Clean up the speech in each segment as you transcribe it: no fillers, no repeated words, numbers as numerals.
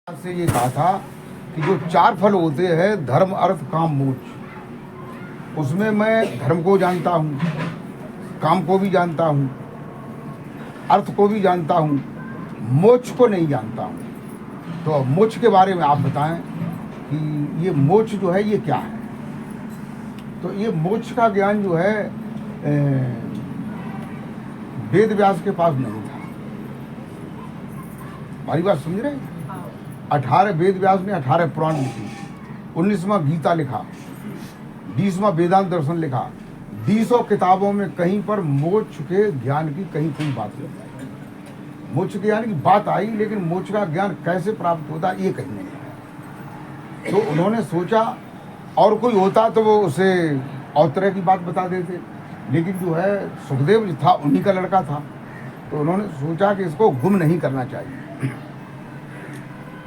से ये कहा था कि जो चार फल होते हैं धर्म अर्थ काम मोक्ष, उसमें मैं धर्म को जानता हूँ, काम को भी जानता हूँ, अर्थ को भी जानता हूँ, मोक्ष को नहीं जानता हूँ। तो मोक्ष के बारे में आप बताएं कि ये मोक्ष जो है ये क्या है। तो ये मोक्ष का ज्ञान जो है वेद व्यास के पास नहीं था। हमारी बात समझ रहे हैं? 18 वेद व्यास ने 18 पुराण लिखी, 19वां गीता लिखा, 20वां वेदांत दर्शन लिखा। 20 किताबों में कहीं पर मोक्ष के ज्ञान की कहीं कोई बात नहीं आई। मोक्ष के ज्ञान की बात आई, लेकिन मोक्ष का ज्ञान कैसे प्राप्त होता ये कहीं नहीं है। तो उन्होंने सोचा और कोई होता तो वो उसे और तरह की बात बता देते, लेकिन जो है सुखदेव जो था उन्हीं का लड़का था। तो उन्होंने सोचा कि इसको गुम नहीं करना चाहिए।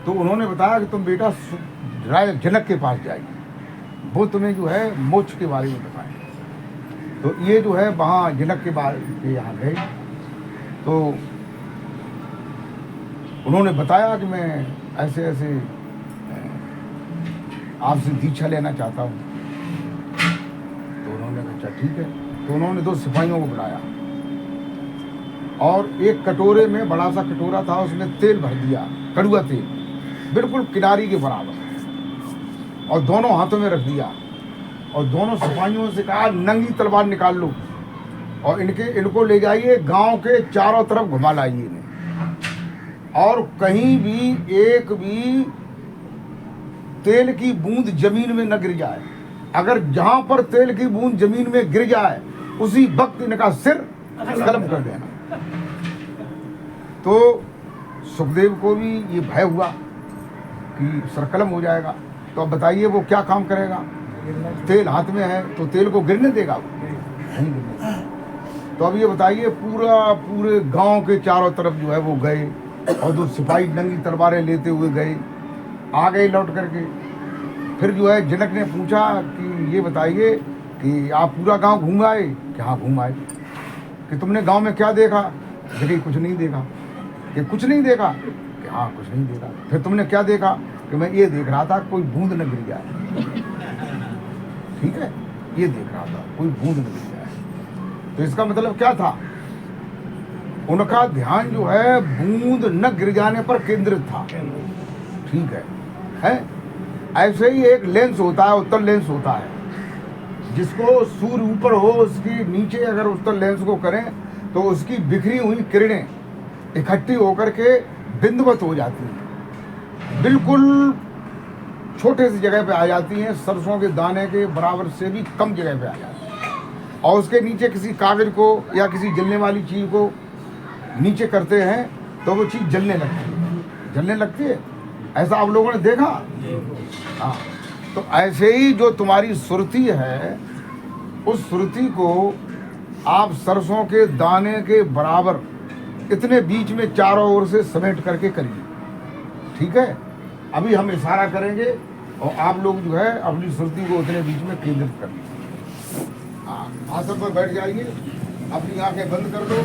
तो उन्होंने बताया कि तुम बेटा राजा जनक के पास जाइए, वो तुम्हें जो है मोक्ष के बारे में बताएं। तो ये जो है वहाँ जनक के बारे के यहाँ गए, तो उन्होंने बताया कि मैं ऐसे ऐसे आपसे दीक्षा लेना चाहता हूँ। तो उन्होंने कहा अच्छा ठीक है। तो उन्होंने 2 सिपाहियों को बुलाया और एक कटोरे में, बड़ा सा कटोरा था, उसमें तेल भर दिया, कड़ुआ तेल, बिल्कुल किनारी के बराबर, और दोनों हाथों में रख दिया और दोनों सिपाहियों से कहा नंगी तलवार निकाल लो और इनको ले जाइए गांव के चारों तरफ घुमा लाइए इन्हें, और कहीं भी एक भी तेल की बूंद जमीन में न गिर जाए। अगर जहां पर तेल की बूंद जमीन में गिर जाए उसी वक्त इनका सिर कलम कर देना। तो सुखदेव को भी ये भय हुआ कि सरकलम हो जाएगा। तो अब बताइए वो क्या काम करेगा? तेल हाथ में है तो तेल को गिरने देगा? नहीं गिरने देगा। तो अब ये बताइए पूरे गांव के चारों तरफ जो है वो गए और 2 सिपाही नंगी तलवारें लेते हुए गए, आ गए लौट करके। फिर जो है जनक ने पूछा कि ये बताइए कि आप पूरा गांव घूम आए? कि हाँ घूम आए। कि तुमने गांव में क्या देखा? कि कुछ नहीं देखा। कि कुछ नहीं देखा? कि हाँ कुछ नहीं देखा। फिर तुमने क्या देखा? कि मैं ये देख रहा था कोई बूंद न गिर जाए। ठीक है, ये देख रहा था कोई बूंद न गिर जाए। तो इसका मतलब क्या था? उनका ध्यान जो है बूंद न गिर जाने पर केंद्रित था। ठीक है? ऐसे ही एक लेंस होता है, उत्तल लेंस होता है, जिसको सूर्य ऊपर हो उसकी नीचे अगर उत्तल लेंस को करें तो उसकी बिखरी हुई किरणें इकट्ठी होकर के बिंदुवत हो जाती हैं, बिल्कुल छोटे सी जगह पे आ जाती हैं, सरसों के दाने के बराबर से भी कम जगह पे आ जाती हैं। और उसके नीचे किसी कागज को या किसी जलने वाली चीज़ को नीचे करते हैं तो वो चीज़ जलने लगती है। ऐसा आप लोगों ने देखा? हाँ। तो ऐसे ही जो तुम्हारी सुरती है, उस सुरती को आप सरसों के दाने के बराबर इतने बीच में चारों ओर से समेट करके करिए। ठीक है? अभी हम इशारा करेंगे और आप लोग जो है अपनी सुरती को उतने बीच में केंद्रित करिए। हाँ, आसन पर बैठ जाइए, अपनी आंखें बंद कर दो।